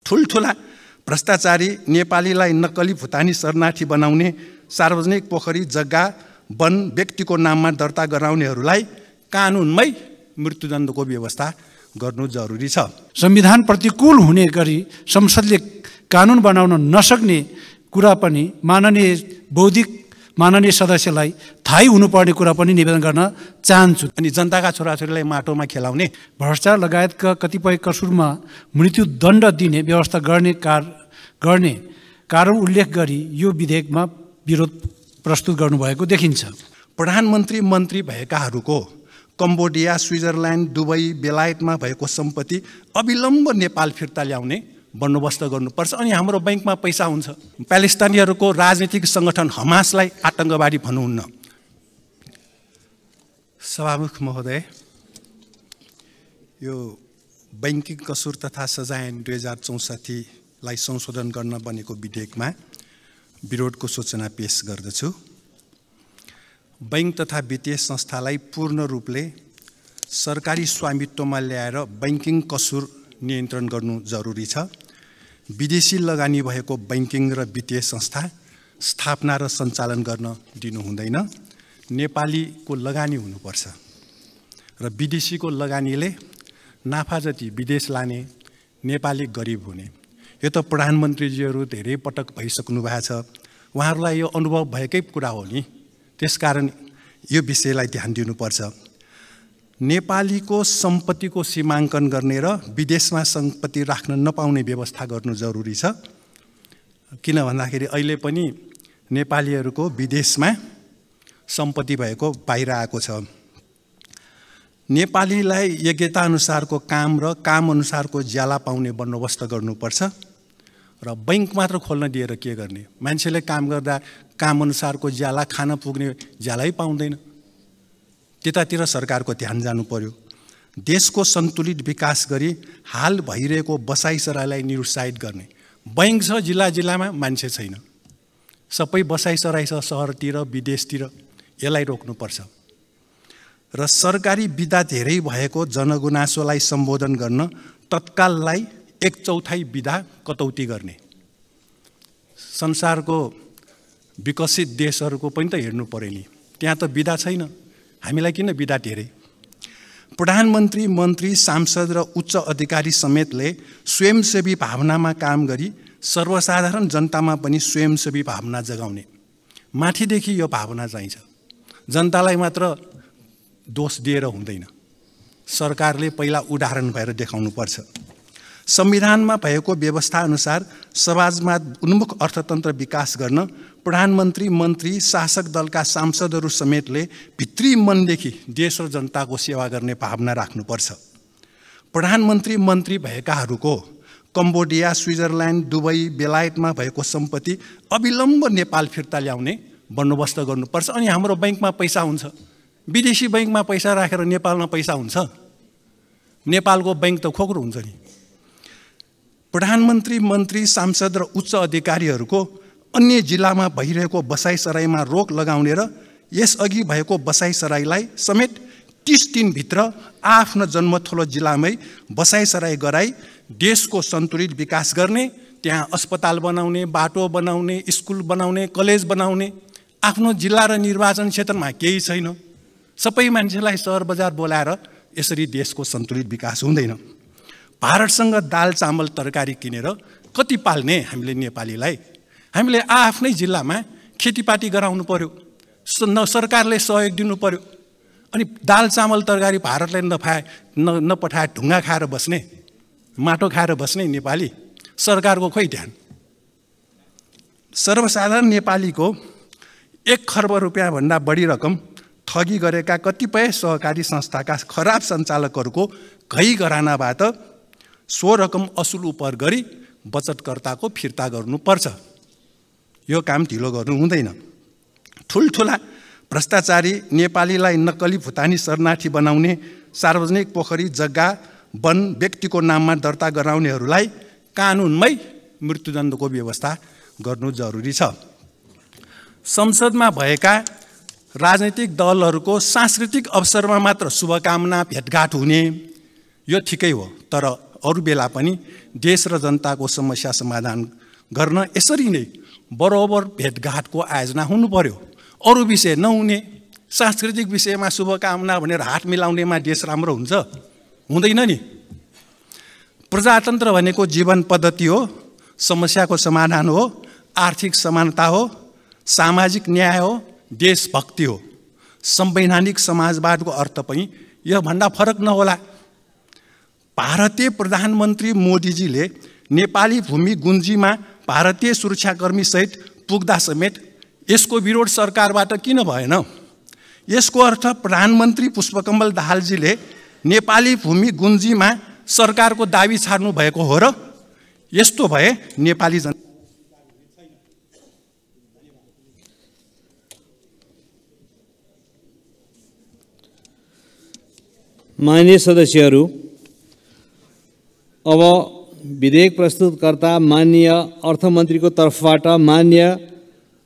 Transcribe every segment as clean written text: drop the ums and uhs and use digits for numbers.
ठुलठुला भ्रष्टाचारी नेपालीलाई नक्कली भुटानी शरणार्थी बनाउने, सार्वजनिक पोखरी जग्गा वन व्यक्तिको नाममा दर्ता गराउनेहरूलाई कानुनमै मृत्युदण्डको व्यवस्था गर्नु जरुरी छ। संविधान प्रतिकूल हुने गरी संसदले कानुन बनाउन नसक्ने कुरा पनि माननीय सदस्यलाई थाहै हुनुपर्ने कुरा पनि निवेदन गर्न चाहन्छु। अनि जनताका छोराछोरीलाई माटोमा खेलाउने, भ्रष्टाचार लगायतका कतिपय कसुरमा मृत्युदण्ड दिने व्यवस्था गर्ने कारण उल्लेख गरी यो विधेयकमा विरोध प्रस्तुत गर्नुभएको देखिन्छ। प्रधानमन्त्री मन्त्री भएकाहरूको कम्बोडिया, स्विजरल्यान्ड, दुबई, बेलायतमा भएको सम्पत्ति अविलम्ब नेपाल फिर्ता ल्याउने बन्दोबस्त गर्नुपर्छ। अनि हाम्रो बैंकमा पैसा हुन्छ। प्यालेस्टाइनीहरूको राजनीतिक सङ्गठन हमासलाई आतङ्कवादी भन्नुहुन्न। सभामुख महोदय, यो बैंकिङ कसुर तथा सजाय ऐन 2064लाई संशोधन गर्न बनेको विधेयकमा विरोधको सूचना पेश गर्दछु। बैंक तथा वित्तीय संस्थालाई पूर्ण रूपले सरकारी स्वामित्वमा ल्याएर बैंकिङ कसुर नियन्त्रण गर्नु जरुरी छ। विदेशी लगानी भएको बैंकिङ र वित्तीय संस्था स्थापना र सञ्चालन गर्न दिनु हुँदैन। नेपालीको लगानी हुनुपर्छ र विदेशीको लगानीले नाफा जति विदेश लाने, नेपाली गरिब हुने। यो त प्रधानमन्त्रीजीहरू धेरै पटक भइसक्नु भएको छ। उहाँहरूलाई यो अनुभव भएकै कुरा हो नि। त्यसकारण यो विषयलाई ध्यान दिनुपर्छ। नेपालीको सम्पत्तिको सीमाङ्कन गर्ने र विदेशमा सम्पत्ति राख्न नपाउने व्यवस्था गर्नु जरुरी छ। किन भन्दाखेरि अहिले पनि नेपालीहरूको विदेशमा सम्पत्ति भएको बाहिर आएको छ। नेपालीलाई योग्यता अनुसारको काम र काम अनुसारको ज्याला पाउने बन्दोबस्त गर्नुपर्छ र बैंक मात्र खोल्न दिएर के गर्ने? मान्छेले काम गर्दा काम अनुसारको ज्याला, खान पुग्ने ज्यालै पाउँदैन। त्यतातिर सरकारको ध्यान जानु पर्यो। देशको सन्तुलित विकास गरी हाल भइरहेको बसाइसराईलाई निरुत्साहित गर्ने। बैंक छ जिल्ला जिल्लामा, मान्छे छैन। सबै बसाइसराई छ सहरतिर, विदेशतिर। यसलाई रोक्नुपर्छ र सरकारी बिदा धेरै भएको जनगुनासोलाई सम्बोधन गर्न तत्काललाई 1/4 बिदा कटौती गर्ने। संसारको विकसित देशहरूको पनि त हेर्नु पर्यो नि। त्यहाँ त बिदा छैन, हामीलाई किन बिदा धेरै? प्रधानमन्त्री, मन्त्री, सांसद र उच्च अधिकारी समेतले स्वयंसेवी भावनामा काम गरी सर्वसाधारण जनतामा पनि स्वयंसेवी भावना जगाउने। माथिदेखि यो भावना चाहिन्छ। जनतालाई मात्र दोष दिएर हुँदैन। सरकारले पहिला उदाहरण भएर देखाउनुपर्छ। संविधानमा भएको व्यवस्था अनुसार समाजमा उन्मुख अर्थतन्त्र विकास गर्न प्रधानमन्त्री, मन्त्री, शासक दलका सांसदहरू समेतले भित्री मनदेखि देश र जनताको सेवा गर्ने भावना राख्नुपर्छ। प्रधानमन्त्री, मन्त्री भएकाहरूको कम्बोडिया, स्विजरल्यान्ड, दुबई, बेलायतमा भएको सम्पत्ति अविलम्ब नेपाल फिर्ता ल्याउने बन्दोबस्त गर्नुपर्छ। अनि हाम्रो बैंकमा पैसा हुन्छ। विदेशी बैंकमा पैसा राखेर नेपालमा पैसा हुन्छ? नेपालको बैंक त खोक्रो हुन्छ नि। प्रधानमन्त्री, मन्त्री, सांसद र उच्च अधिकारीहरूको अन्य जिल्लामा भइरहेको बसाइसराईमा रोक लगाउने र यसअघि भएको बसाइसराईलाई समेत 30 दिनभित्र आफ्नो जन्मथलो जिल्लामै बसाइसराई गराई देशको सन्तुलित विकास गर्ने, त्यहाँ अस्पताल बनाउने, बाटो बनाउने, स्कुल बनाउने, कलेज बनाउने। आफ्नो जिल्ला र निर्वाचन क्षेत्रमा केही छैन। सबै मान्छेलाई सहर बजार बोलाएर यसरी देशको सन्तुलित विकास हुँदैन। भारतसँग दाल, चामल, तरकारी किनेर कति पाल्ने हामीले नेपालीलाई? हामीले आफ्नै जिल्लामा खेतीपाती गराउनु पर्यो। सरकारले सहयोग दिनु पर्यो। अनि दाल, चामल, तरकारी भारतलाई नपठाए ढुङ्गा खाएर बस्ने, माटो खाएर बस्ने नेपाली? सरकारको खोइ ध्यान? सर्वसाधारण नेपालीको 1 खर्ब रुपियाँ भन्दा बढी रकम ठगी गरेका कतिपय सहकारी संस्थाका खराब सञ्चालकहरूको घै घरानाबाट सो रकम असुल उपर गरी बचतकर्ताको फिर्ता गर्नुपर्छ। यो काम ढिलो गर्नु हुँदैन। ठुलठुला भ्रष्टाचारी नेपालीलाई नक्कली भुटानी शरणार्थी बनाउने, सार्वजनिक पोखरी जग्गा वन व्यक्तिको नाममा दर्ता गराउनेहरूलाई कानुनमै मृत्युदण्डको व्यवस्था गर्नु जरुरी छ। संसदमा भएका राजनीतिक दलहरूको सांस्कृतिक अवसरमा मात्र शुभकामना भेटघाट हुने यो ठिकै हो, तर अरू बेला पनि देश र जनताको समस्या समाधान गर्न यसरी नै बराबर भेटघाटको आयोजना हुनु पर्यो। अरू विषय नहुने, सांस्कृतिक विषयमा शुभकामना भनेर हात मिलाउनेमा देश राम्रो हुन्छ? हुँदैन नि। प्रजातन्त्र भनेको जीवन पद्धति हो, समस्याको समाधान हो, आर्थिक समानता हो, सामाजिक न्याय हो, देशभक्ति हो। संवैधानिक समाजवादको अर्थ पनि योभन्दा फरक नहोला। भारतीय प्रधानमन्त्री मोदीजीले नेपाली भूमि गुन्जीमा भारतीय सुरक्षाकर्मी सहित पुग्दा समेत यसको विरोध सरकारबाट किन भएन? यसको अर्थ प्रधानमन्त्री पुष्पकमल दाहालजीले नेपाली भूमि गुन्जीमा सरकारको दाबी छाड्नु भएको हो र? यस्तो भए नेपाली जनता माननीय सदस्यहरू, अब विधेयक प्रस्तुतकर्ता माननीय अर्थमन्त्रीको तर्फबाट माननीय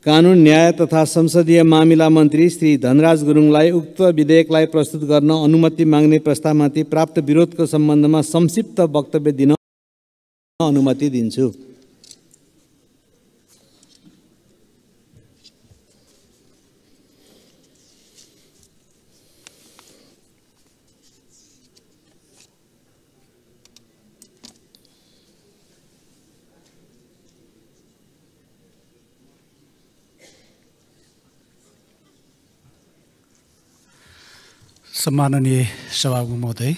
कानुन न्याय तथा संसदीय मामिला मन्त्री श्री धनराज गुरुङलाई उक्त विधेयकलाई प्रस्तुत गर्न अनुमति माग्ने प्रस्तावमाथि प्राप्त विरोधको सम्बन्धमा संक्षिप्त वक्तव्य दिन अनुमति दिन्छु। सम्माननीय सभामुख महोदय,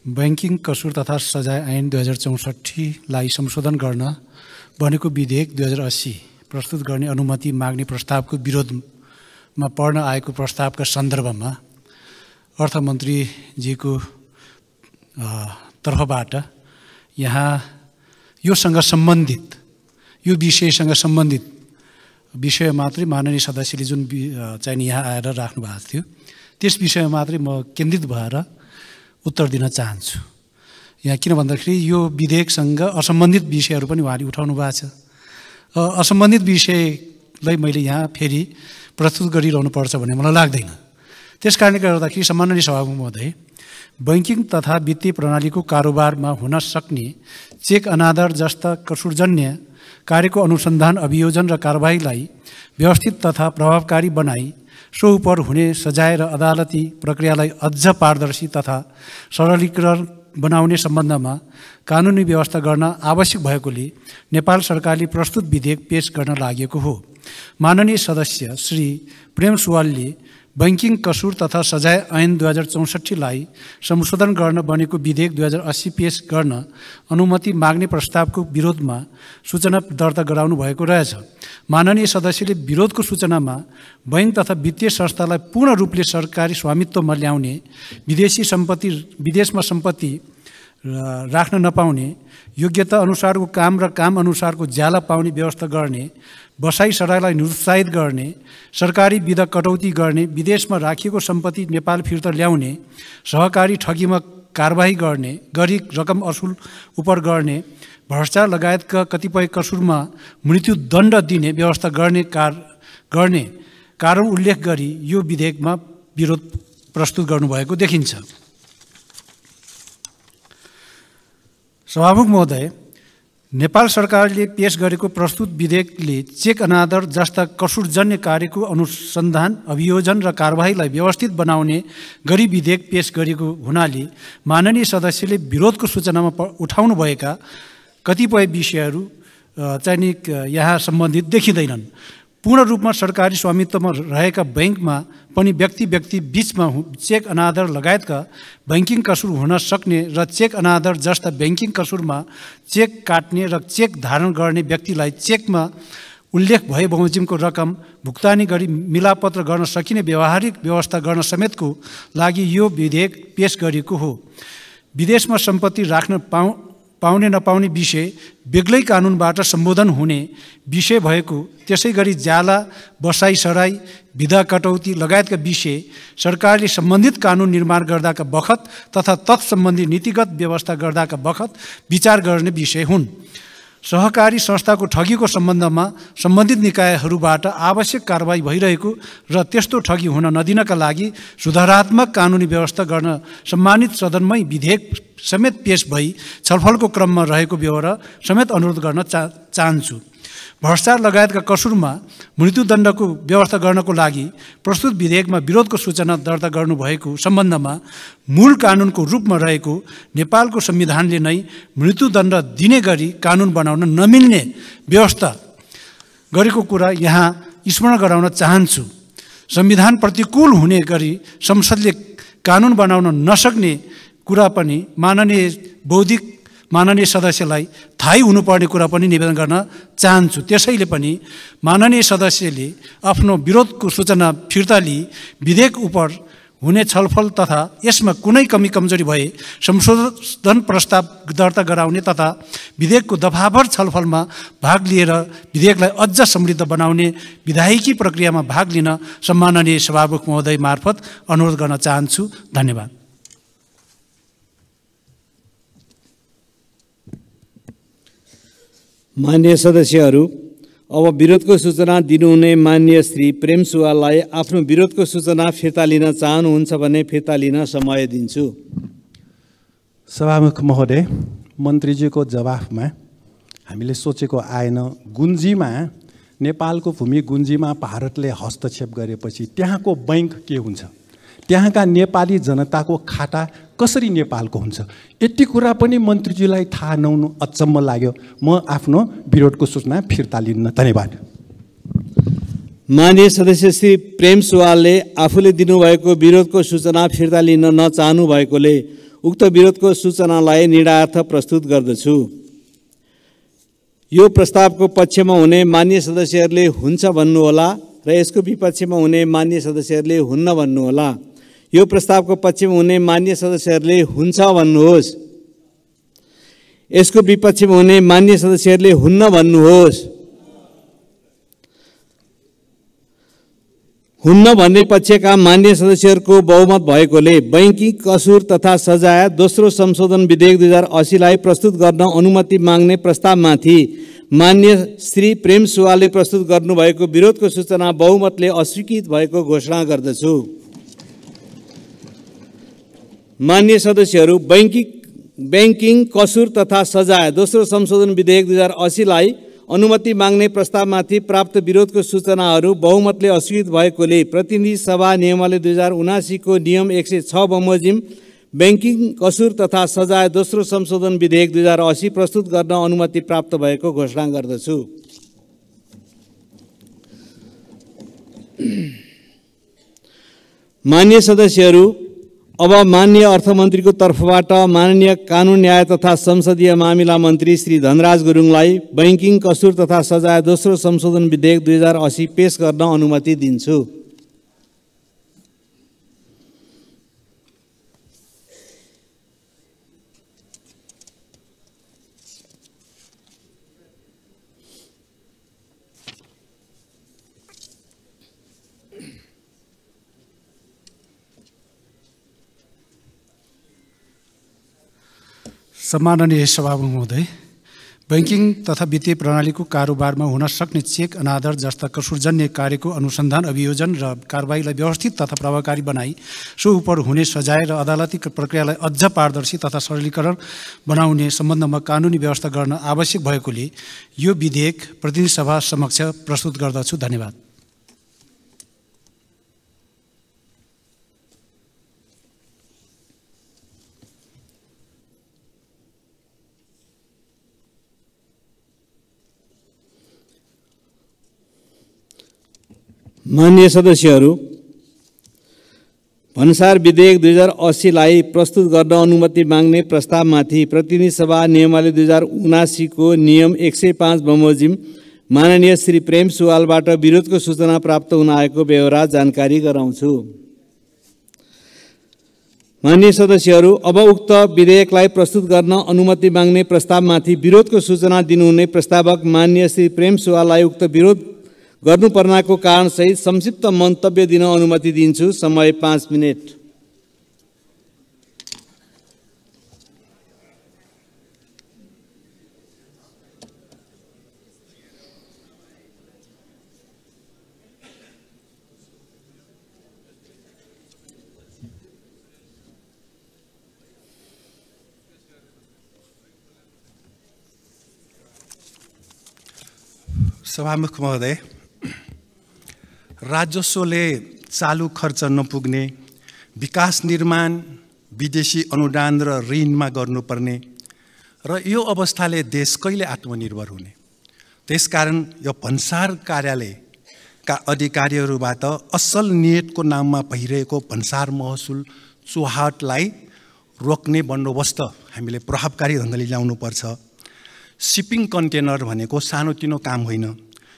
बैंकिङ कसुर तथा सजाय ऐन 2064लाई संशोधन गर्न बनेको विधेयक 2080 प्रस्तुत गर्ने अनुमति माग्ने प्रस्तावको विरोधमा पढ्न आएको प्रस्तावका सन्दर्भमा अर्थमन्त्रीजीको तर्फबाट यहाँ योसँग सम्बन्धित, यो विषयसँग सम्बन्धित विषय मात्रै माननीय सदस्यले जुन चाहिँ यहाँ आएर राख्नु भएको थियो त्यस विषयमा मात्रै म केन्द्रित भएर उत्तर दिन चाहन्छु। यहाँ किन भन्दाखेरि यो विधेयकसँग असम्बन्धित विषयहरू पनि उहाँले उठाउनु भएको छ। असम्बन्धित विषयलाई मैले यहाँ फेरि प्रस्तुत गरिरहनु पर्छ भन्ने मलाई लाग्दैन। त्यस कारणले गर्दाखेरि सम्माननीय सभामुख महोदय, बैंकिङ तथा वित्तीय प्रणालीको कारोबारमा हुन सक्ने चेक अनादर जस्ता कसुरजन्य कार्यको अनुसन्धान, अभियोजन र कारबाहीलाई व्यवस्थित तथा प्रभावकारी बनाई सो उपर हुने सजाय र अदालती प्रक्रियालाई अझ पारदर्शी तथा सरलीकरण बनाउने सम्बन्धमा कानुनी व्यवस्था गर्न आवश्यक भएकोले नेपाल सरकारले प्रस्तुत विधेयक पेश गर्न लागेको हो। माननीय सदस्य श्री प्रेम सुवालले बैंकिङ कसुर तथा सजाय ऐन 2064लाई संशोधन गर्न बनेको विधेयक 2080 पेश गर्न अनुमति माग्ने प्रस्तावको विरोधमा सूचना दर्ता गराउनु भएको रहेछ। माननीय सदस्यले विरोधको सूचनामा बैंक तथा वित्तीय संस्थालाई पूर्ण रूपले सरकारी स्वामित्वमा ल्याउने, विदेशमा सम्पत्ति राख्न नपाउने, योग्यता अनुसारको काम र काम अनुसारको ज्याला पाउने व्यवस्था गर्ने, बसाई सराईलाई निरुत्साहित गर्ने, सरकारी विधा कटौती गर्ने, विदेशमा राखिएको सम्पत्ति नेपाल फिर्ता ल्याउने, सहकारी ठगीमा कारबाही गर्ने, गरी रकम असुल उपर गर्ने, भ्रष्टाचार लगायतका कतिपय कसुरमा मृत्युदण्ड दिने व्यवस्था गर्ने कारण उल्लेख गरी यो विधेयकमा विरोध प्रस्तुत गर्नुभएको देखिन्छ। सभामुख महोदय, नेपाल सरकारले पेश गरेको प्रस्तुत विधेयकले चेक अनादर जस्ता कसुरजन्य कार्यको अनुसन्धान, अभियोजन र कारबाहीलाई व्यवस्थित बनाउने गरी विधेयक पेश गरेको हुनाले माननीय सदस्यले विरोधको सूचनामा उठाउनु भएका कतिपय विषयहरू चाहिँ यहाँ सम्बन्धित देखिँदैनन्। पूर्ण रूपमा सरकारी स्वामित्वमा रहेका बैंकमा पनि व्यक्ति बीचमा चेक अनादर लगायतका बैंकिङ कसुर हुन सक्ने र चेक अनादर जस्ता बैंकिङ कसुरमा चेक काट्ने र चेक धारण गर्ने व्यक्तिलाई चेकमा उल्लेख भए बमोजिमको रकम भुक्तानी गरी मिलापत्र गर्न सकिने व्यावहारिक व्यवस्था गर्न समेतको लागि यो विधेयक पेश गरिएको हो। विदेशमा सम्पत्ति राख्न पाउने नपाउने विषय बेग्लै कानुनबाट सम्बोधन हुने विषय भएको, त्यसै गरी ज्याला, बसाई सराई, विधा कटौती लगायतका विषय सरकारले सम्बन्धित कानुन निर्माण गर्दाका बखत तथा तत्सम्बन्धी नीतिगत व्यवस्था गर्दाका बखत विचार गर्ने विषय हुन्। सहकारी संस्थाको ठगीको सम्बन्धमा सम्बन्धित निकायहरूबाट आवश्यक कारबाही भइरहेको र त्यस्तो ठगी हुन नदिनका लागि सुधारात्मक कानुनी व्यवस्था गर्न सम्मानित सदनमै विधेयक समेत पेश भई छलफलको क्रममा रहेको बेहोरा समेत अनुरोध गर्न चाहन्छु। भ्रष्टाचार लगायतका कसुरमा मृत्युदण्डको व्यवस्था गर्नको लागि प्रस्तुत विधेयकमा विरोधको सूचना दर्ता गर्नुभएको सम्बन्धमा मूल कानुनको रूपमा रहेको नेपालको संविधानले नै मृत्युदण्ड दिने गरी कानुन बनाउन नमिल्ने व्यवस्था गरेको कुरा यहाँ स्मरण गराउन चाहन्छु। संविधान प्रतिकूल हुने गरी संसदले कानुन बनाउन नसक्ने कुरा पनि माननीय सदस्यलाई थाहै हुनुपर्ने कुरा पनि निवेदन गर्न चाहन्छु। त्यसैले पनि माननीय सदस्यले आफ्नो विरोधको सूचना फिर्ता लिई विधेयक उप हुने छलफल तथा यसमा कुनै कमी कमजोरी भए संशोधन प्रस्ताव दर्ता गराउने तथा विधेयकको दफाभर छलफलमा भाग लिएर विधेयकलाई अझ समृद्ध बनाउने विधायिकी प्रक्रियामा भाग लिन सम्माननीय सभामुख महोदय मार्फत अनुरोध गर्न चाहन्छु। धन्यवाद। मान्य सदस्यहरू, अब विरोधको सूचना दिनुहुने मान्य श्री प्रेम सुवाललाई आफ्नो विरोधको सूचना फिर्ता लिन चाहनुहुन्छ भने फिर्ता लिन समय दिन्छु। सभामुख महोदय, मन्त्रीजीको जवाफमा हामीले सोचेको आएन। गुन्जीमा, नेपालको भूमि गुन्जीमा भारतले हस्तक्षेप गरेपछि त्यहाँको बैंक के हुन्छ, त्यहाँका नेपाली जनताको खाता कसरी नेपालको हुन्छ, यति कुरा पनि मन्त्रीजीलाई थाहा नहुनु अचम्म लाग्यो। म आफ्नो विरोधको सूचना फिर्ता लिन्न। धन्यवाद। माननीय सदस्य श्री प्रेम सुवालले आफूले दिनुभएको विरोधको सूचना फिर्ता लिन नचाहनु भएकोले उक्त विरोधको सूचनालाई निरार्थ प्रस्तुत गर्दछु। यो प्रस्तावको पक्षमा हुने मान्य सदस्यहरूले हुन्छ भन्नुहोला र यसको विपक्षमा हुने मान्य सदस्यहरूले हुन्न भन्नुहोला। यो प्रस्तावको पक्षमा हुने मान्य सदस्यहरूले हुन्छ भन्नुहोस्। यसको विपक्षमा हुने मान्य सदस्यहरूले हुन्न भन्नुहोस्। हुन्न भन्ने पक्षका मान्य सदस्यहरूको बहुमत भएकोले बैंकिङ कसुर तथा सजाय दोस्रो संशोधन विधेयक 2080 लाई प्रस्तुत गर्न अनुमति माग्ने प्रस्तावमाथि मान्य श्री प्रेम सुवालले प्रस्तुत गर्नुभएको विरोधको सूचना बहुमतले अस्वीकृत भएको घोषणा गर्दछु। मान्य सदस्यहरू, बैंकिङ कसुर तथा सजाय दोस्रो संशोधन विधेयक 2080 लाई अनुमति माग्ने प्रस्तावमाथि प्राप्त विरोधको सूचनाहरू बहुमतले अस्वीकृत भएकोले प्रतिनिधि सभा नियमावली 2079 को नियम 106 बमोजिम बैंकिङ कसुर तथा सजाय दोस्रो संशोधन विधेयक 2080 प्रस्तुत गर्न अनुमति प्राप्त भएको घोषणा गर्दछु। मान्य सदस्यहरू, अब माननीय अर्थमन्त्रीको तर्फबाट माननीय कानुन न्याय तथा संसदीय मामिला मन्त्री श्री धनराज गुरुङलाई बैंकिङ कसुर तथा सजाय दोस्रो संशोधन विधेयक 2080 पेश गर्न अनुमति दिन्छु। सम्माननीय सभामुख महोदय, बैंकिङ तथा वित्तीय प्रणालीको कारोबारमा हुन सक्ने चेक अनादर जस्ता कसुरजन्य कार्यको अनुसन्धान, अभियोजन र कारबाहीलाई व्यवस्थित तथा प्रभावकारी बनाई सो उपर हुने सजाय र अदालती प्रक्रियालाई अझ पारदर्शी तथा सरलीकरण बनाउने सम्बन्धमा कानुनी व्यवस्था गर्न आवश्यक भएकोले यो विधेयक प्रतिनिधि सभा समक्ष प्रस्तुत गर्दछु। धन्यवाद। मान्य सदस्यहरू, भन्सार विधेयक 2080 लाई प्रस्तुत गर्न अनुमति माग्ने प्रस्तावमाथि प्रतिनिधि सभा नियमावली 2079 को नियम 105 बमोजिम माननीय श्री प्रेम सुवालबाट विरोधको सूचना प्राप्त हुन आएको बेहोरा जानकारी गराउँछु। मान्य सदस्यहरू, अब उक्त विधेयकलाई प्रस्तुत गर्न अनुमति माग्ने प्रस्तावमाथि विरोधको सूचना दिनुहुने प्रस्तावक मान्य श्री प्रेम सुवाललाई उक्त विरोध गर्नुपर्नाको कारणसहित संक्षिप्त मन्तव्य दिन अनुमति दिन्छु। समय 5 मिनेट। सभामुख महोदय, राजस्वले चालु खर्च नपुग्ने, विकास निर्माण विदेशी अनुदान र ऋणमा गर्नुपर्ने र यो अवस्थाले देश कहिले आत्मनिर्भर हुने? त्यसकारण यो भन्सार कार्यालयका अधिकारीहरूबाट असल नियतको नाममा भइरहेको भन्सार महसुल चुहाटलाई रोक्ने बन्दोबस्त हामीले प्रभावकारी ढङ्गले ल्याउनुपर्छ। सिपिङ कन्टेनर भनेको सानोतिनो काम होइन।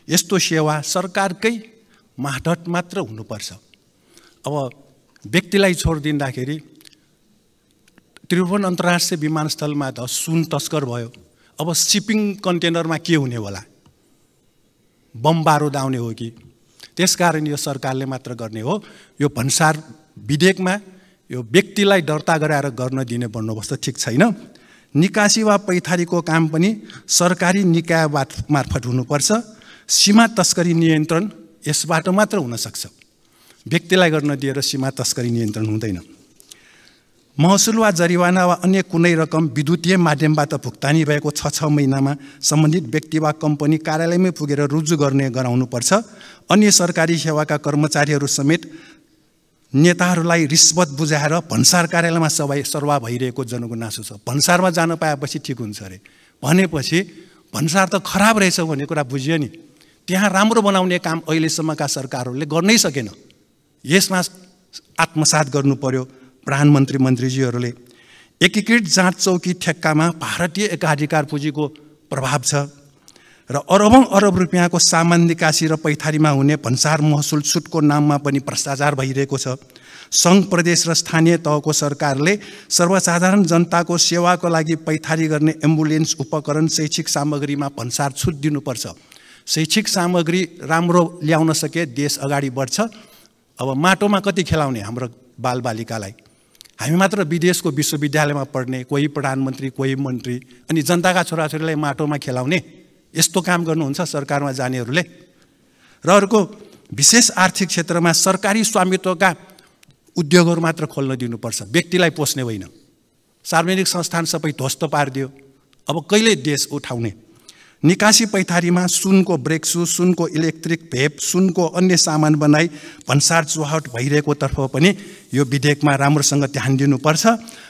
यस्तो सेवा सरकारकै मार्फत मात्र हुनुपर्छ। अब व्यक्तिलाई छोडिदिँदाखेरि त्रिभुवन अन्तर्राष्ट्रिय विमानस्थलमा त सुन तस्कर भयो। अब सिपिङ कन्टेनरमा के हुने होला? बम बारुद आउने हो कि? त्यसकारण यो सरकारले मात्र गर्ने हो। यो भन्सार विधेयकमा यो व्यक्तिलाई दर्ता गराएर गर्न दिने बन्दोबस्त ठिक छैन। निकासी वा पैथारीको काम पनि सरकारी निकाय मार्फत हुनुपर्छ। सीमा तस्करी नियन्त्रण यसबाट मात्र हुन सक्छ। व्यक्तिलाई गर्न दिएर सीमा तस्करी नियन्त्रण हुँदैन। महसुल वा जरिवाना वा अन्य कुनै रकम विद्युतीय माध्यमबाट भुक्तानी भएको 6 महिनामा सम्बन्धित व्यक्ति वा कम्पनी कार्यालयमै पुगेर रुजु गर्नुपर्छ। अन्य सरकारी सेवाका कर्मचारीहरू समेत नेताहरूलाई रिश्वत बुझाएर भन्सार कार्यालयमा सरुवा भइरहेको जनगुनासो छ। भन्सारमा जान पाएपछि ठिक हुन्छ अरे भनेपछि भन्सार त खराब रहेछ भन्ने कुरा बुझियो नि। त्यहाँ राम्रो बनाउने काम अहिलेसम्मका सरकारहरूले गर्नै सकेन। यसमा आत्मसात गर्नु पर्यो प्रधानमन्त्री मन्त्रीजीहरूले। एकीकृत जाँच चौकी ठेक्कामा भारतीय एकाधिकार पुँजीको प्रभाव छ र अरबौं अरब रुपियाँको सामान निकासी र पैथारीमा हुने भन्सार महसुल छुटको नाममा पनि भ्रष्टाचार भइरहेको छ। सङ्घ प्रदेश र स्थानीय तहको सरकारले सर्वसाधारण जनताको सेवाको लागि पैथारी गर्ने एम्बुलेन्स उपकरण शैक्षिक सामग्रीमा भन्सार छुट दिनुपर्छ। शैक्षिक सामग्री राम्रो ल्याउन सके देश अगाडि बढ्छ। अब माटोमा कति खेलाउने हाम्रो बालबालिकालाई? हामी मात्र विदेशको विश्वविद्यालयमा पढ्ने, कोही प्रधानमन्त्री कोही मन्त्री, अनि जनताका छोराछोरीलाई माटोमा खेलाउने यस्तो काम गर्नुहुन्छ सरकारमा जानेहरूले। र अर्को विशेष आर्थिक क्षेत्रमा सरकारी स्वामित्वका उद्योगहरू मात्र खोल्न दिनुपर्छ, व्यक्तिलाई पोस्ने होइन। सार्वजनिक संस्थान सबै ध्वस्त पारिदियो। अब कहिले देश उठाउने? निकासी पैथारीमा सुनको ब्रेक्सु, सुनको इलेक्ट्रिक भेप, सुनको अन्य सामान बनाई भन्सार चुहाट भइरहेको तर्फ पनि यो विधेयकमा राम्रोसँग ध्यान दिनुपर्छ।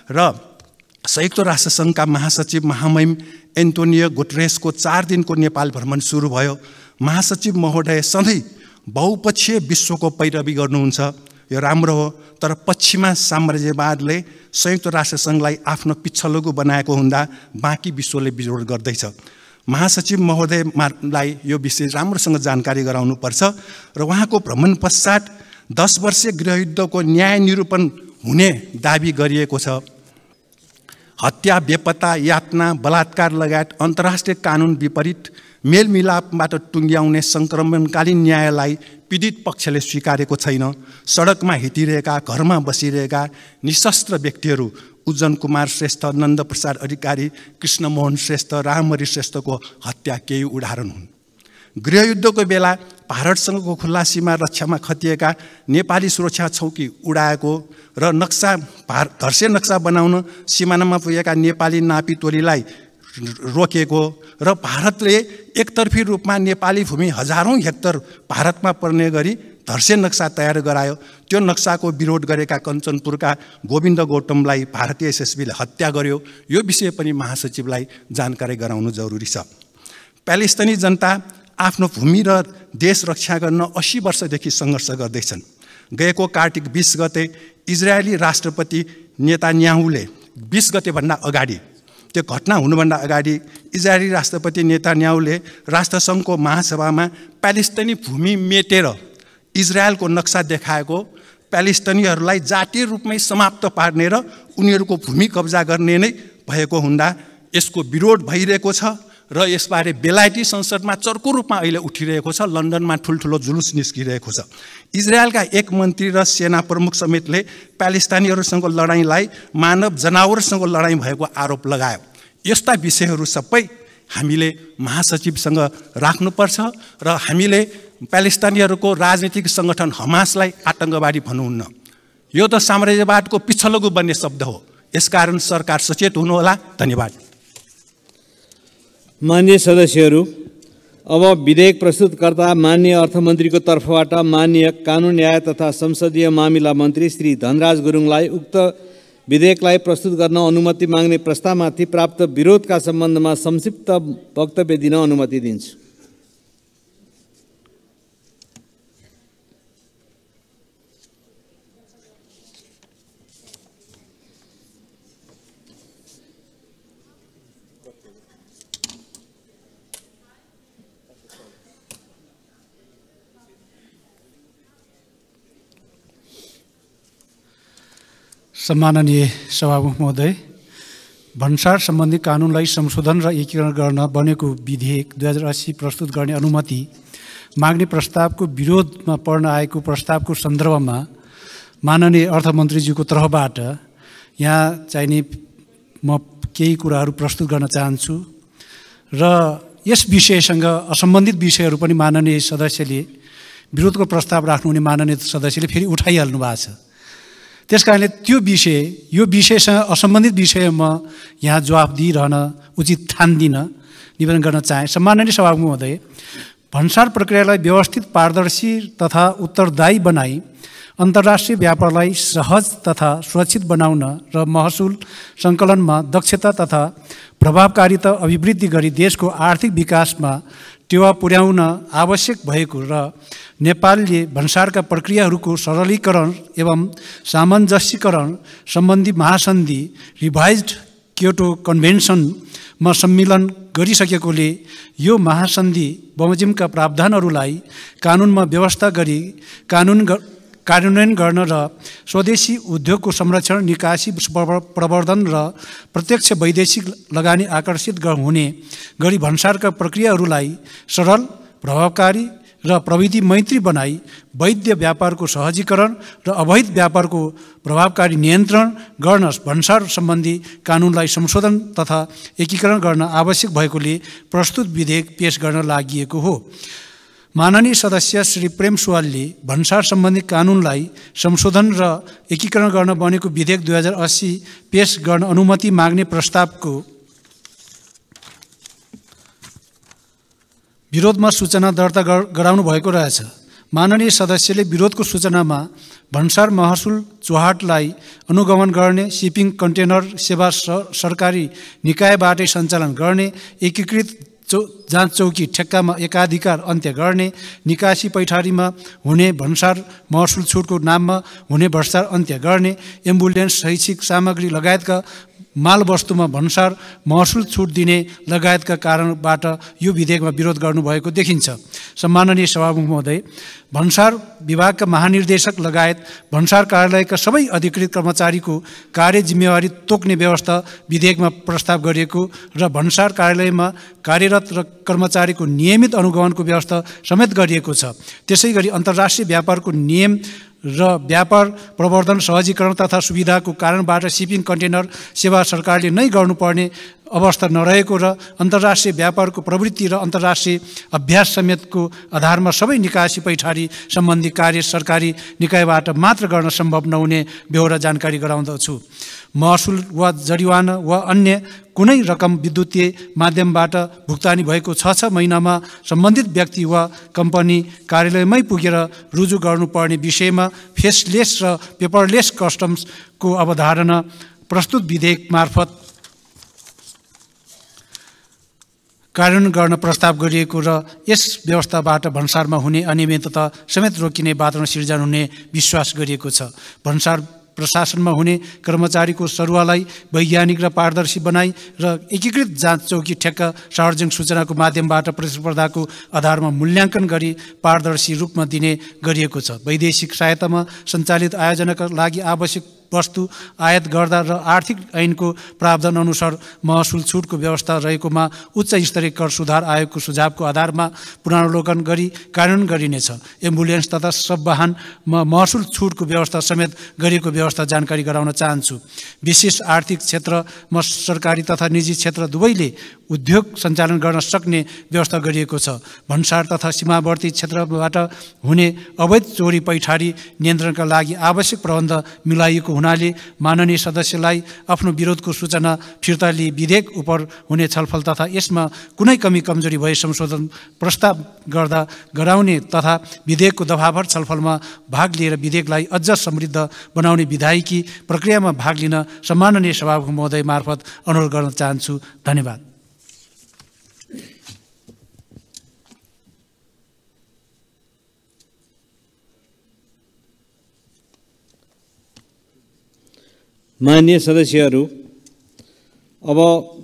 र संयुक्त राष्ट्रसङ्घका महासचिव महामहिम एन्टोनियो गुटेरेसको 4 दिनको नेपाल भ्रमण सुरु भयो। महासचिव महोदय सधैँ बहुपक्षीय विश्वको पैरवी गर्नुहुन्छ, यो राम्रो हो। तर पश्चिमा साम्राज्यवादले संयुक्त राष्ट्रसङ्घलाई आफ्नो पिछलगु बनाएको हुँदा बाँकी विश्वले विरोध गर्दैछ। महासचिव महोदयलाई यो विषय राम्रोसँग जानकारी गराउनुपर्छ र उहाँको भ्रमण पश्चात 10 वर्षीय गृहयुद्धको न्याय निरूपण हुने दाबी गरिएको छ। हत्या, बेपत्ता, यातना, बलात्कार लगायत अन्तर्राष्ट्रिय कानुन विपरीत मेलमिलापबाट टुङ्ग्याउने सङ्क्रमणकालीन न्यायलाई पीडित पक्षले स्वीकारेको छैन। सडकमा हिँडिरहेका, घरमा बसिरहेका निशस्त्र व्यक्तिहरू उज्जन कुमार श्रेष्ठ, नन्द प्रसाद अधिकारी, कृष्णमोहन श्रेष्ठ, रामहरि श्रेष्ठको हत्या केही उदाहरण हुन्। गृहयुद्धको बेला भारतसँगको खुल्ला सीमा रक्षामा खटिएका नेपाली सुरक्षा चौकी उडाएको र धर्से नक्सा बनाउन सिमानामा पुगेका नेपाली नापी टोलीलाई रोकेको र भारतले एकतर्फी रूपमा नेपाली भूमि हजारौं हेक्टर भारतमा पर्ने गरी धर्से नक्सा तयार गरायो। त्यो नक्साको विरोध गरेका कञ्चनपुरका गोविन्द गौतमलाई भारतीय एसएसबीले हत्या गर्यो। यो विषय पनि महासचिवलाई जानकारी गराउनु जरुरी छ। प्यालेस्टाइनी जनता आफ्नो भूमि र देश रक्षा गर्न 80 वर्षदेखि सङ्घर्ष गर्दैछन्। गएको कार्तिक 20 गते इजरायली राष्ट्रपति नेतान्याहुले 20 गतेभन्दा अगाडि, त्यो घटना हुनुभन्दा अगाडि इजरायली राष्ट्रपति नेतान्याहुले राष्ट्रसङ्घको महासभामा प्यालेस्टाइनी भूमि मेटेर इजरायलको नक्सा देखाएको, प्यालेस्टाइनीहरूलाई जातीय रूपमै समाप्त पार्ने र उनीहरूको भूमि कब्जा गर्ने नै भएको हुँदा यसको विरोध भइरहेको छ र यसबारे बेलायती संसदमा चर्को रूपमा अहिले उठिरहेको छ। लन्डनमा ठुल्ठुलो जुलुस निस्किरहेको छ। इजरायलका एक मन्त्री र सेना प्रमुख समेतले प्यालेस्टाइनीहरूसँग लडाईँलाई मानव जनावरसँग लडाईँ भएको आरोप लगायो। यस्ता विषयहरू सबै हामीले महासचिवसँग राख्नुपर्छ र हामीले प्यालेस्टाइनीहरूको राजनीतिक सङ्गठन हमासलाई आतङ्कवादी भन्नुहुन्न। यो त साम्राज्यवादको पिछलगु बन्ने शब्द हो। यसकारण सरकार सचेत हुनुहोला। धन्यवाद। मान्य सदस्यहरू, अब विधेयक प्रस्तुतकर्ता माननीय अर्थमन्त्रीको तर्फबाट माननीय कानुन न्याय तथा संसदीय मामिला मन्त्री श्री धनराज गुरुङलाई उक्त विधेयकलाई प्रस्तुत गर्न अनुमति माग्ने प्रस्तावमाथि प्राप्त विरोधका सम्बन्धमा संक्षिप्त वक्तव्य दिन अनुमति दिन्छु। सम्माननीय सभामुख महोदय, भन्सार सम्बन्धी कानुनलाई संशोधन र एकीकरण गर्न बनेको विधेयक 2080 प्रस्तुत गर्ने अनुमति माग्ने प्रस्तावको विरोधमा पर्न आएको प्रस्तावको सन्दर्भमा माननीय अर्थमन्त्रीज्यूको तर्फबाट यहाँ चाहिने म केही कुराहरू प्रस्तुत गर्न चाहन्छु र यस विषयसँग असम्बन्धित विषयहरू पनि माननीय सदस्यले विरोधको प्रस्ताव राख्नुहुने माननीय सदस्यले फेरि उठाइहाल्नु भएको छ। त्यसकारणले त्यो विषय यो विषयसँग असम्बन्धित विषयमा यहाँ जवाफ दिइरहन उचित ठान्दिन निवेदन गर्न चाहे। सम्माननीय सभामुख महोदय, भन्सार प्रक्रियालाई व्यवस्थित, पारदर्शी तथा उत्तरदायी बनाई अन्तर्राष्ट्रिय व्यापारलाई सहज तथा सुरक्षित बनाउन र महसुल सङ्कलनमा दक्षता तथा प्रभावकारिता अभिवृद्धि गरी देशको आर्थिक विकासमा टेवा पुर्याउन आवश्यक भएको र नेपालले भन्सारका प्रक्रियाहरूको सरलीकरण एवं सामञ्जस्यकरण सम्बन्धी महासन्धि रिभाइज्ड क्योटो कन्भेन्सनमा सम्मिलन गरिसकेकोले यो महासन्धि बमोजिमका प्रावधानहरूलाई कानुनमा व्यवस्था गरी कार्यान्वयन गर्न र स्वदेशी उद्योगको संरक्षण, निकासी, प्रवर्धन र प्रत्यक्ष वैदेशिक लगानी आकर्षित हुने गरी भन्सारका प्रक्रियाहरूलाई सरल, प्रभावकारी र प्रविधि मैत्री बनाई वैध व्यापारको सहजीकरण र अवैध व्यापारको प्रभावकारी नियन्त्रण गर्न भन्सार सम्बन्धी कानुनलाई संशोधन तथा एकीकरण गर्न आवश्यक भएकोले प्रस्तुत विधेयक पेश गर्न लागि हो। माननीय सदस्य श्री प्रेम सुवालले भन्सार सम्बन्धी कानुनलाई संशोधन र एकीकरण गर्न बनेको विधेयक 2080 पेश गर्न अनुमति माग्ने प्रस्तावको विरोधमा सूचना दर्ता गराउनु भएको रहेछ। माननीय सदस्यले विरोधको सूचनामा भन्सार महसुल चौहाटलाई अनुगमन गर्ने, शिपिङ कन्टेनर सेवा सरकारी निकायबाटै सञ्चालन गर्ने, एकीकृत जाँच चौकी ठेक्कामा एकाधिकार अन्त्य गर्ने, निकासी पैठारीमा हुने भन्सार महसुल छुटको नाममा हुने भ्रष्टाचार अन्त्य गर्ने, एम्बुलेन्स, शैक्षिक सामग्री लगायतका माल वस्तुमा भन्सार महसुल छुट दिने लगायतका कारणबाट यो विधेयकमा विरोध गर्नुभएको देखिन्छ। सम्माननीय सभामुख महोदय, भन्सार विभागका महानिर्देशक लगायत भन्सार कार्यालयका सबै अधिकृत कर्मचारीको कार्य जिम्मेवारी तोक्ने व्यवस्था विधेयकमा प्रस्ताव गरिएको र भन्सार कार्यालयमा कार्यरत र कर्मचारीको नियमित अनुगमनको व्यवस्था समेत गरिएको छ। त्यसै गरी अन्तर्राष्ट्रिय व्यापारको नियम र व्यापार प्रवर्धन, सहजीकरण तथा सुविधाको कारणबाट शिपिङ कन्टेनर सेवा सरकारले नै गर्नुपर्ने अवस्था नरहेको र अन्तर्राष्ट्रिय व्यापारको प्रवृत्ति र अन्तर्राष्ट्रिय अभ्यास समेतको आधारमा सबै निकासी पैठारी सम्बन्धी कार्य सरकारी निकायबाट मात्र गर्न सम्भव नहुने बेहोरा जानकारी गराउँदछु। महसुल वा जरिवाना वा अन्य कुनै रकम विद्युतीय माध्यमबाट भुक्तानी भएको 6 महिनामा सम्बन्धित व्यक्ति वा कम्पनी कार्यालयमै पुगेर रुजु गर्नुपर्ने विषयमा फेसलेस र पेपरलेस कस्टम्सको अवधारणा प्रस्तुत विधेयक मार्फत कार्यान्वयन गर्न प्रस्ताव गरिएको र यस व्यवस्थाबाट भन्सारमा हुने अनियमितता समेत रोकिने वातावरण सिर्जना हुने विश्वास गरिएको छ। भन्सार प्रशासनमा हुने कर्मचारीको सरुवालाई वैज्ञानिक र पारदर्शी बनाई र एकीकृत जाँच चौकी ठेक्का सार्वजनिक सूचनाको माध्यमबाट प्रतिस्पर्धाको आधारमा मूल्याङ्कन गरी पारदर्शी रूपमा दिने गरिएको छ। वैदेशिक सहायतामा सञ्चालित आयोजनाका लागि आवश्यक वस्तु आयात गर्दा र आर्थिक ऐनको प्रावधान अनुसार महसुल छुटको व्यवस्था रहेकोमा उच्च स्तरीय कर सुधार आयोगको सुझावको आधारमा पुनरावलोकन गरी कार्यान्वयन गरिनेछ। एम्बुलेन्स तथा सब वाहनमा महसुल छुटको व्यवस्था समेत गरिएको व्यवस्था जानकारी गराउन चाहन्छु। विशेष आर्थिक क्षेत्रमा सरकारी तथा निजी क्षेत्र दुवैले उद्योग सञ्चालन गर्न सक्ने व्यवस्था गरिएको छ। भन्सार तथा सीमावर्ती क्षेत्रबाट हुने अवैध चोरी पैठारी नियन्त्रणका लागि आवश्यक प्रबन्ध मिलाइएको हुनाले माननीय सदस्यलाई आफ्नो विरोधको सूचना फिर्ता लिई विधेयक उप हुने छलफल तथा यसमा कुनै कमी कमजोरी भए संशोधन प्रस्ताव गर्दा गराउने तथा विधेयकको दफाभर छलफलमा भाग लिएर विधेयकलाई अझ समृद्ध बनाउने विधायकी प्रक्रियामा भाग लिन सम्माननीय सभामुख महोदय मार्फत अनुरोध गर्न चाहन्छु। धन्यवाद। माननीय सदस्यहरू, अब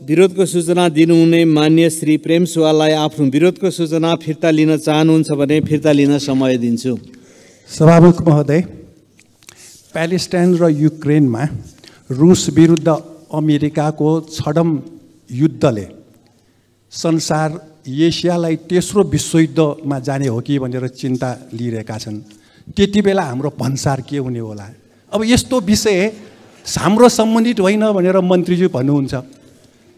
विरोधको सूचना दिनुहुने माननीय श्री प्रेम सुवाललाई आफ्नो विरोधको सूचना फिर्ता लिन चाहनुहुन्छ भने फिर्ता लिन समय दिन्छु। सभामुख महोदय, प्यालेस्टाइन र युक्रेनमा रुस विरुद्ध अमेरिकाको छडम युद्धले संसार एसियालाई तेस्रो विश्वयुद्धमा जाने हो कि भनेर चिन्ता लिइरहेका छन्। त्यति बेला हाम्रो भन्सार के हुने होला? अब यस्तो विषय हाम्रो सम्बन्धित होइन भनेर मन्त्रीज्यू भन्नुहुन्छ।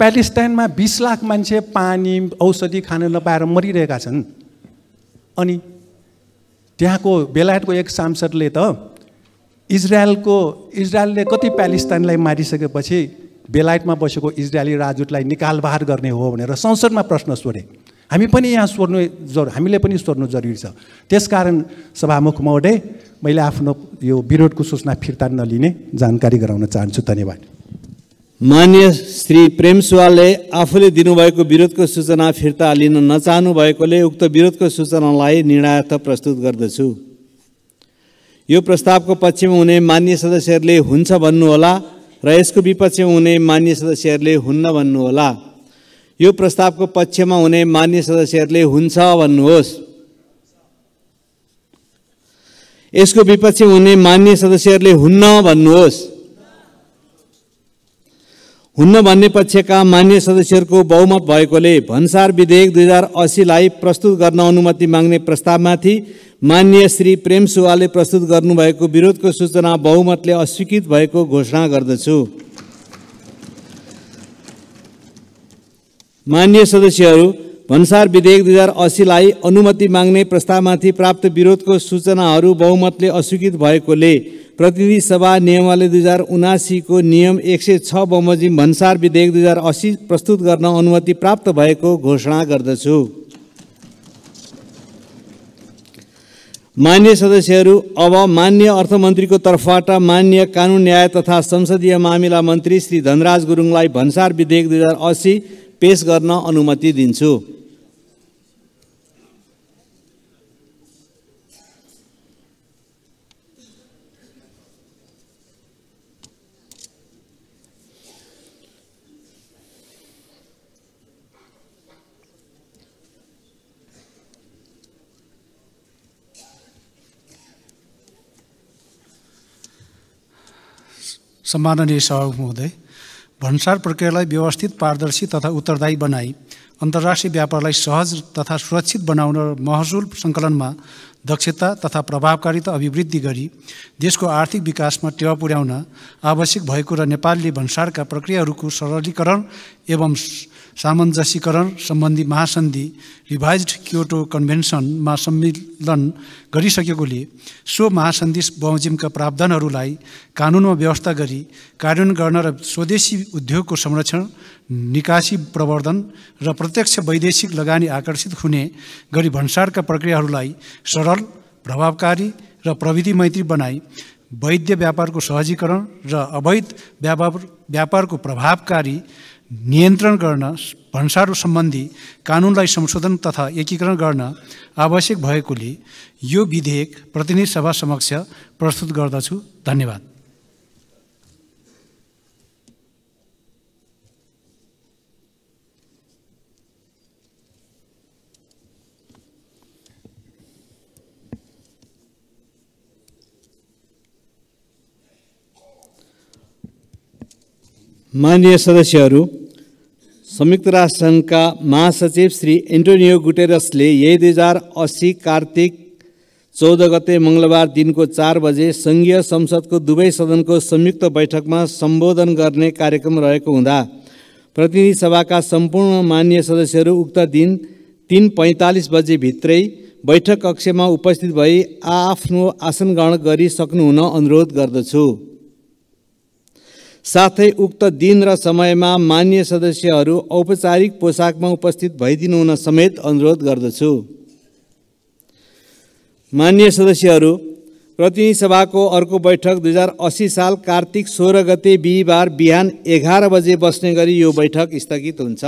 प्यालेस्टाइनमा 20 लाख मान्छे पानी औषधि खान नपाएर मरिरहेका छन्। अनि त्यहाँको बेलायतको एक सांसदले त इजरायलले कति प्यालेस्टाइनलाई मारिसकेपछि बेलायतमा बसेको इजरायली राजदूतलाई निकाल बाहर गर्ने हो भनेर संसदमा प्रश्न सोधे। हामी पनि यहाँ हामीले पनि सोध्नु जरुरी छ। त्यसकारण सभामुख महोदय, मैले आफ्नो यो विरोधको सूचना फिर्ता नलिने जानकारी गराउन चाहन्छु। धन्यवाद। माननीय श्री प्रेम सुवालले आफूले दिनुभएको विरोधको सूचना फिर्ता लिन नचाहनु भएकोले उक्त विरोधको सूचनालाई निर्णयार्थ प्रस्तुत गर्दछु। यो प्रस्तावको पक्षमा हुने माननीय सदस्यहरूले हुन्छ भन्नुहोला र यसको विपक्षमा हुने माननीय सदस्यहरूले हुन्न भन्नुहोला। यो प्रस्तावको पक्षमा हुने माननीय सदस्यहरूले हुन्छ भन्नुहोस्। यसको विपक्षमा हुने माननीय सदस्यहरूले हुन्न भन्नुहोस्। हुन्न भन्ने पक्षका माननीय सदस्यहरूको बहुमत भएकोले भन्सार विधेयक 2080 लाई प्रस्तुत गर्न अनुमति माग्ने प्रस्तावमाथि माननीय श्री प्रेम सुवालले प्रस्तुत गर्नुभएको विरोधको सूचना बहुमतले अस्वीकृत भएको घोषणा गर्दछु। माननीय सदस्यहरू, भन्सार विधेयक 2080 लाई अनुमति माग्ने प्रस्तावमाथि प्राप्त विरोधको सूचनाहरू बहुमतले अस्वीकृत भएकोले प्रतिनिधि सभा नियमावली 2079 को नियम 106 बमोजिम भन्सार विधेयक 2080 प्रस्तुत गर्न अनुमति प्राप्त भएको घोषणा गर्दछु। माननीय सदस्यहरू, अब माननीय अर्थमन्त्रीको तर्फबाट माननीय कानुन न्याय तथा संसदीय मामिला मन्त्री श्री धनराज गुरुङलाई भन्सार विधेयक 2080 पेश गर्न अनुमति दिन्छु। सम्माननीय सभामुख महोदय, भन्सार प्रक्रियालाई व्यवस्थित, पारदर्शी तथा उत्तरदायी बनाई अन्तर्राष्ट्रिय व्यापारलाई सहज तथा सुरक्षित बनाउन र महसुल सङ्कलनमा दक्षता तथा प्रभावकारिता अभिवृद्धि गरी देशको आर्थिक विकासमा टेवा पुर्याउन आवश्यक भएको र नेपालले भन्सारका प्रक्रियाहरूको सरलीकरण एवं सामञ्जस्यीकरण सम्बन्धी महासन्धि रिभाइज्ड क्योटो कन्भेन्सनमा सम्मिलन गरिसकेकोले सो महासन्धि बमोजिमका प्रावधानहरूलाई कानुनमा व्यवस्था गरी कार्यान्वयन गर्न र स्वदेशी उद्योगको संरक्षण, निकासी प्रवर्धन र प्रत्यक्ष वैदेशिक लगानी आकर्षित हुने गरी भन्सारका प्रक्रियाहरूलाई सरल, प्रभावकारी र प्रविधि मैत्री बनाई वैध व्यापारको सहजीकरण र अवैध व्यापारको प्रभावकारी नियन्त्रण गर्न भन्सार सम्बन्धी कानुनलाई संशोधन तथा एकीकरण गर्न आवश्यक भएकोले यो विधेयक प्रतिनिधि सभा समक्ष प्रस्तुत गर्दछु। धन्यवाद। माननीय सदस्यहरू, संयुक्त राष्ट्र संघका महासचिव श्री एन्टोनियो गुटेरसले यही 2080 कार्तिक 14 गते मङ्गलबार दिनको 4 बजे सङ्घीय संसदको दुवै सदनको संयुक्त बैठकमा सम्बोधन गर्ने कार्यक्रम रहेको हुँदा प्रतिनिधि सभाका सम्पूर्ण माननीय सदस्यहरू उक्त दिन 3:45 बजे भित्रै बैठक कक्षमा उपस्थित भई आफ्नो आसन ग्रहण गरी सक्नुहुन अनुरोध गर्दछु। साथै उक्त दिन र समयमा माननीय सदस्यहरू औपचारिक पोसाकमा उपस्थित भइदिनु हुन समेत अनुरोध गर्दछु। माननीय सदस्यहरू, प्रतिनिधि सभाको अर्को बैठक 2080 साल कार्तिक 16 गते बिहीबार बिहान 11 बजे बस्ने गरी यो बैठक स्थगित हुन्छ।